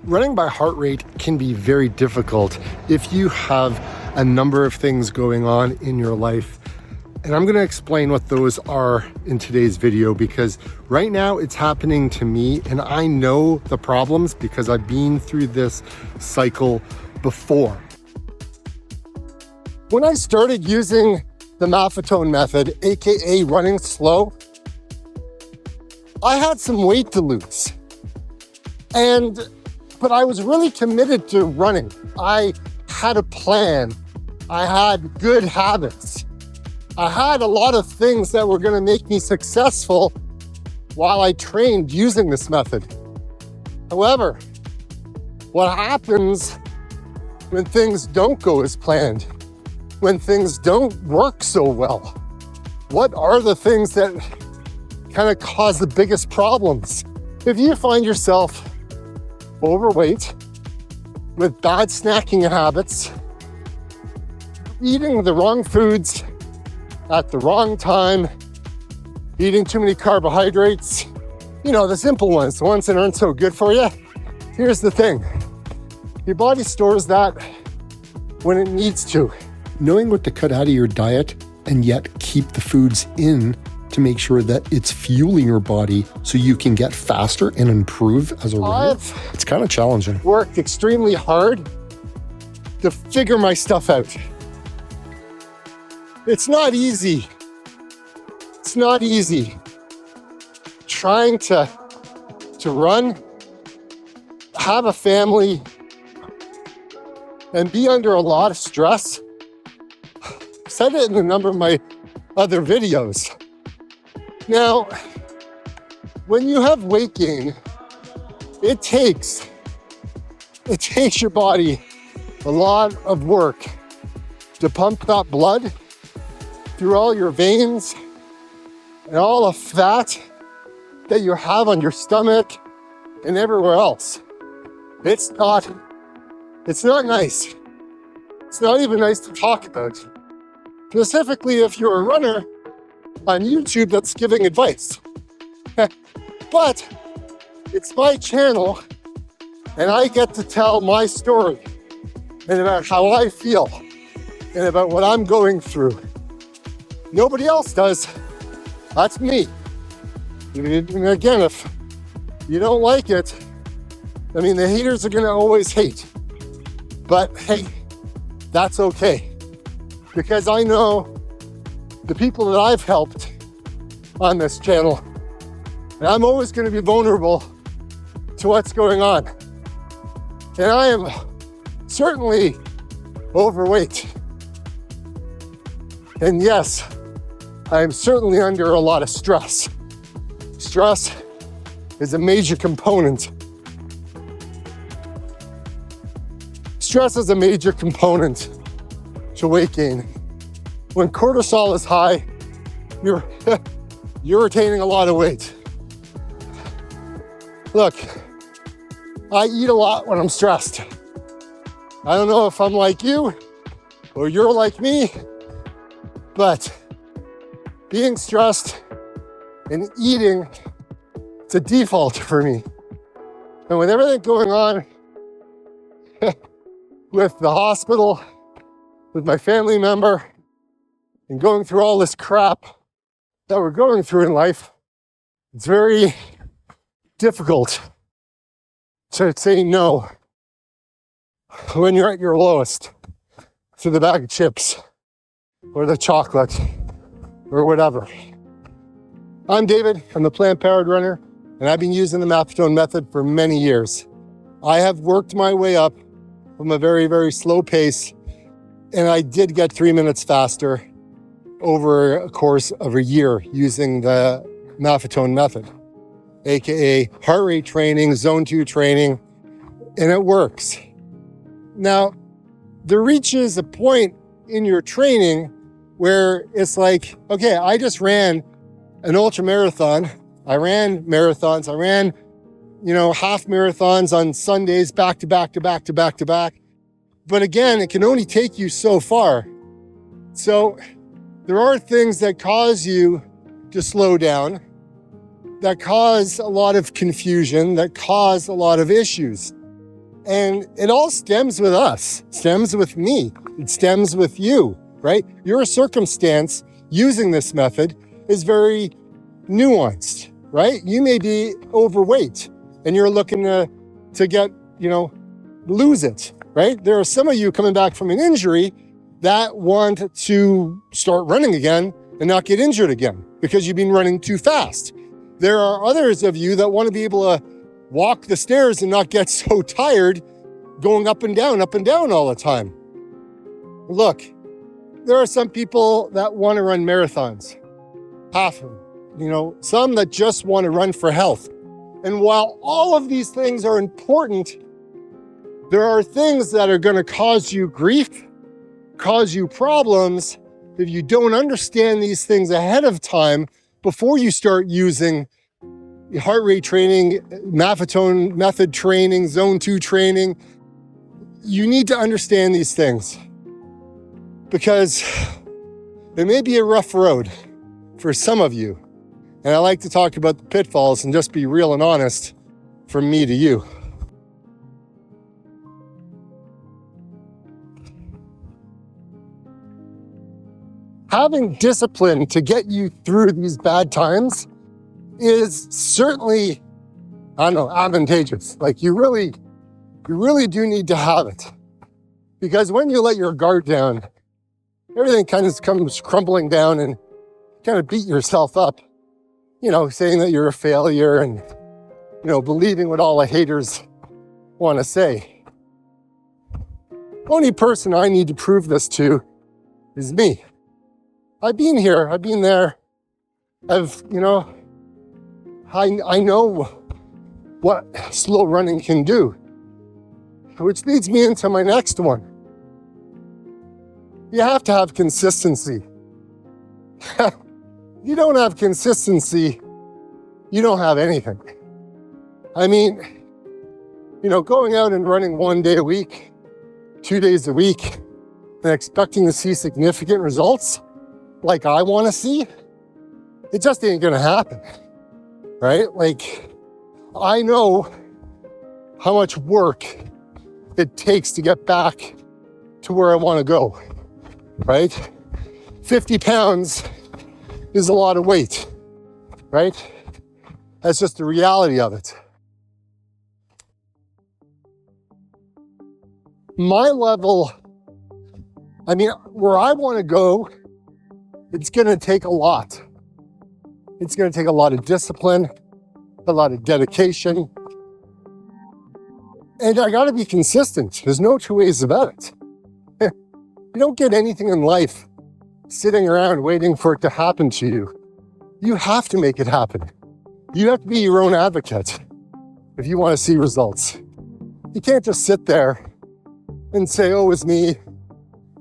Running by heart rate can be very difficult if you have a number of things going on in your life. And I'm going to explain what those are in today's video, because right now it's happening to me and I know the problems because I've been through this cycle before. When I started using the Maffetone method, aka running slow, I had some weight to lose. But I was really committed to running. I had a plan. I had good habits. I had a lot of things that were going to make me successful while I trained using this method. However, what happens when things don't go as planned? When things don't work so well? What are the things that kind of cause the biggest problems? If you find yourself overweight, with bad snacking habits, eating the wrong foods at the wrong time, eating too many carbohydrates, the simple ones, the ones that aren't so good for you. Here's the thing. Your body stores that when it needs to. Knowing what to cut out of your diet and yet keep the foods in to make sure that it's fueling your body so you can get faster and improve as a runner, it's kind of challenging. Worked extremely hard to figure my stuff out. It's not easy. It's not easy. Trying to run, have a family, and be under a lot of stress. I've said it in a number of my other videos. Now, when you have weight gain, it takes your body a lot of work to pump that blood through all your veins and all the fat that you have on your stomach and everywhere else. It's not nice. It's not even nice to talk about. Specifically if you're a runner on YouTube that's giving advice. But it's my channel and I get to tell my story and about how I feel and about what I'm going through. Nobody else does. That's me. And again, if you don't like it, the haters are gonna always hate. But hey, that's okay. Because I know the people that I've helped on this channel, and I'm always going to be vulnerable to what's going on. And I am certainly overweight. And yes, I am certainly under a lot of stress. Stress is a major component. Stress is a major component to weight gain. When cortisol is high, you're retaining a lot of weight. Look, I eat a lot when I'm stressed. I don't know if I'm like you or you're like me, but being stressed and eating, it's a default for me. And with everything going on with the hospital, with my family member, and going through all this crap that we're going through in life, it's very difficult to say no when you're at your lowest to the bag of chips or the chocolate or whatever. I'm David, I'm the plant-powered runner, and I've been using the Maffetone method for many years. I have worked my way up from a very, very slow pace, and I did get 3 minutes faster over a course of a year using the Maffetone method, aka heart rate training, zone 2 training, and it works. Now, there reaches a point in your training where it's like, okay, I just ran an ultra marathon. I ran marathons. I ran, half marathons on Sundays, back to back to back to back to back. But again, it can only take you so far. So there are things that cause you to slow down, that cause a lot of confusion, that cause a lot of issues. And it all stems with us, stems with me, it stems with you, right? Your circumstance using this method is very nuanced, right? You may be overweight and you're looking to get, lose it, right? There are some of you coming back from an injury that want to start running again and not get injured again because you've been running too fast. There are others of you that want to be able to walk the stairs and not get so tired going up and down all the time. Look, there are some people that want to run marathons, half of them, some that just want to run for health. And while all of these things are important, there are things that are going to cause you grief, cause you problems if you don't understand these things ahead of time before you start using heart rate training, Maffetone method training, zone 2 training. You need to understand these things because it may be a rough road for some of you. And I like to talk about the pitfalls and just be real and honest from me to you. Having discipline to get you through these bad times is certainly, advantageous. Like you really do need to have it. Because when you let your guard down, everything kind of comes crumbling down and kind of beat yourself up, saying that you're a failure and, believing what all the haters want to say. Only person I need to prove this to is me. I've been here, I've been there. I know what slow running can do, which leads me into my next one. You have to have consistency. You don't have consistency, you don't have anything. Going out and running 1 day a week, 2 days a week, and expecting to see significant results like I want to see, it just ain't gonna happen, right? Like, I know how much work it takes to get back to where I want to go, right? 50 pounds is a lot of weight, right? That's just the reality of it. My level, where I want to go, it's going to take a lot. It's going to take a lot of discipline, a lot of dedication. And I got to be consistent. There's no two ways about it. You don't get anything in life sitting around waiting for it to happen to you. You have to make it happen. You have to be your own advocate if you want to see results. You can't just sit there and say, oh, it's me.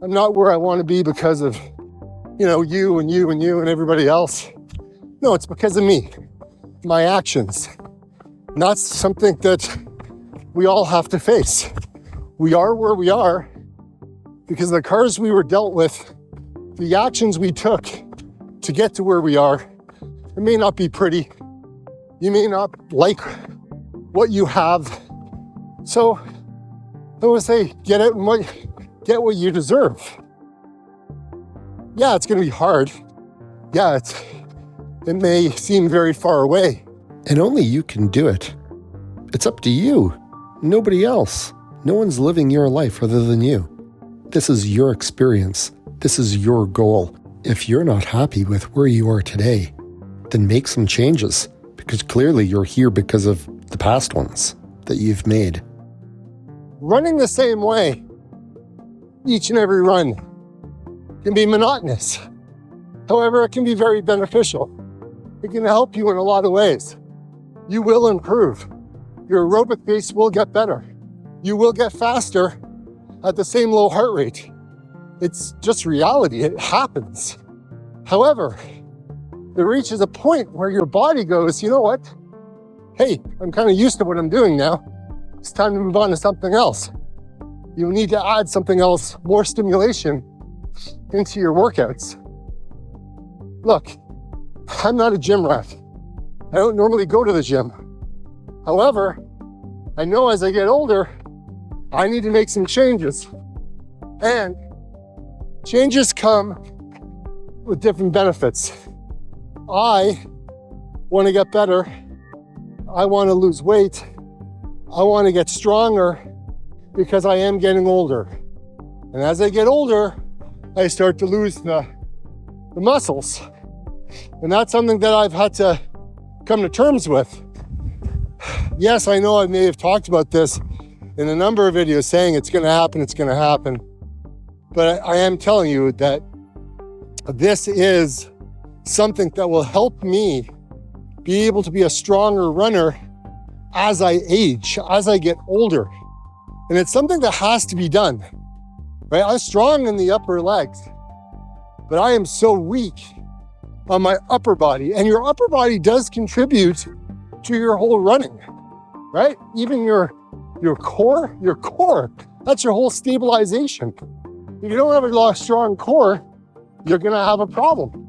I'm not where I want to be because of, you and you and you and everybody else. No, it's because of me, my actions. And that's something that we all have to face. We are where we are because the cards we were dealt with, the actions we took to get to where we are, it may not be pretty. You may not like what you have. So I would say, get out and get what you deserve. Yeah, it's going to be hard. Yeah, it may seem very far away. And only you can do it. It's up to you, nobody else. No one's living your life other than you. This is your experience. This is your goal. If you're not happy with where you are today, then make some changes, because clearly you're here because of the past ones that you've made. Running the same way, each and every run, can be monotonous. However, it can be very beneficial. It can help you in a lot of ways. You will improve. Your aerobic pace will get better. You will get faster at the same low heart rate. It's just reality. It happens. However, it reaches a point where your body goes, you know what? Hey, I'm kind of used to what I'm doing now. It's time to move on to something else. You need to add something else, more stimulation into your workouts. Look, I'm not a gym rat. I don't normally go to the gym. However, I know as I get older, I need to make some changes. And changes come with different benefits. I want to get better. I want to lose weight. I want to get stronger because I am getting older. And as I get older, I start to lose the muscles. And that's something that I've had to come to terms with. Yes, I know I may have talked about this in a number of videos saying it's going to happen. But I am telling you that this is something that will help me be able to be a stronger runner as I age, as I get older. And it's something that has to be done, right? I'm strong in the upper legs, but I am so weak on my upper body. And your upper body does contribute to your whole running, right? Even your core, that's your whole stabilization. If you don't have a strong core, you're gonna have a problem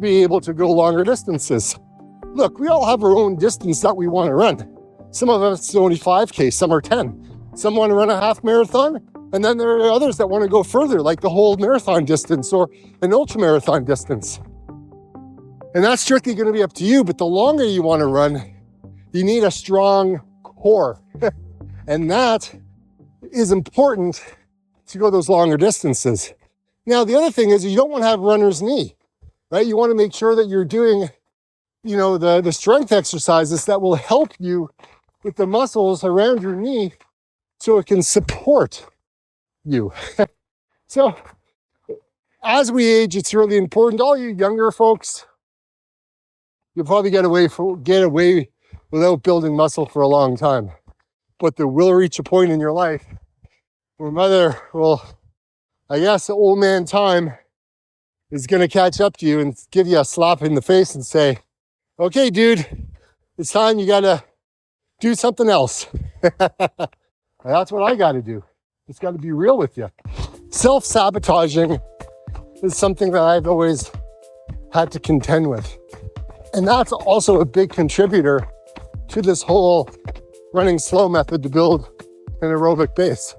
being able to go longer distances. Look, we all have our own distance that we wanna run. Some of us are only 5K, some are 10. Some wanna run a half marathon, and then there are others that wanna go further, like the whole marathon distance or an ultra marathon distance. And that's strictly gonna be up to you, but the longer you wanna run, you need a strong core. And that is important to go those longer distances. Now, the other thing is you don't want to have runner's knee, right? You want to make sure that you're doing, the strength exercises that will help you with the muscles around your knee so it can support you. So as we age, it's really important. All you younger folks, you'll probably get away without building muscle for a long time. But there will reach a point in your life where mother will, I guess, the old man time is going to catch up to you and give you a slap in the face and say, okay, dude, it's time you got to do something else. That's what I got to do. It's got to be real with you. Self-sabotaging is something that I've always had to contend with. And that's also a big contributor to this whole running slow method to build an aerobic base.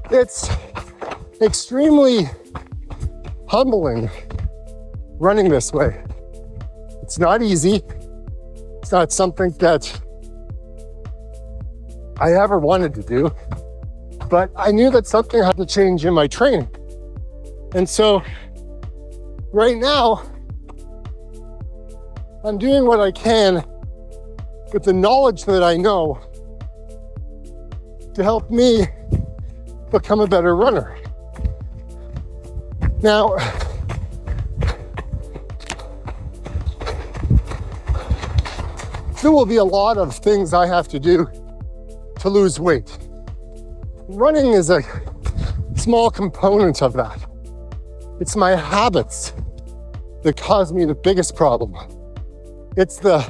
It's extremely humbling running this way. It's not easy. It's not something that I ever wanted to do, but I knew that something had to change in my training. And so right now, I'm doing what I can with the knowledge that I know to help me become a better runner. Now, there will be a lot of things I have to do to lose weight. Running is a small component of that. It's my habits that cause me the biggest problem. It's the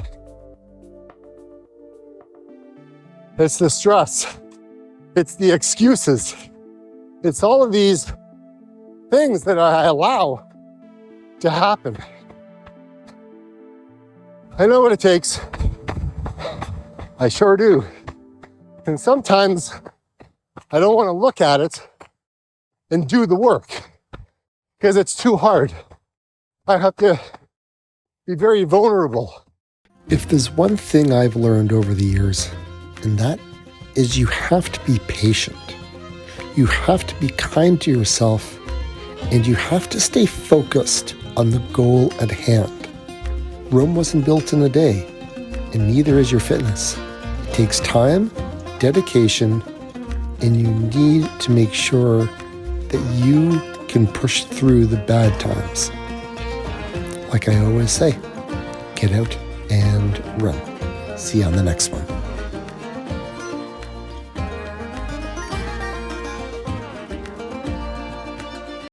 stress. It's the excuses. It's all of these things that I allow to happen. I know what it takes. I sure do. And sometimes I don't want to look at it and do the work because it's too hard. I have to be very vulnerable. If there's one thing I've learned over the years, and that is you have to be patient. You have to be kind to yourself, and you have to stay focused on the goal at hand. Rome wasn't built in a day, and neither is your fitness. It takes time, dedication, and you need to make sure that you can push through the bad times. Like I always say, get out and run. See you on the next one.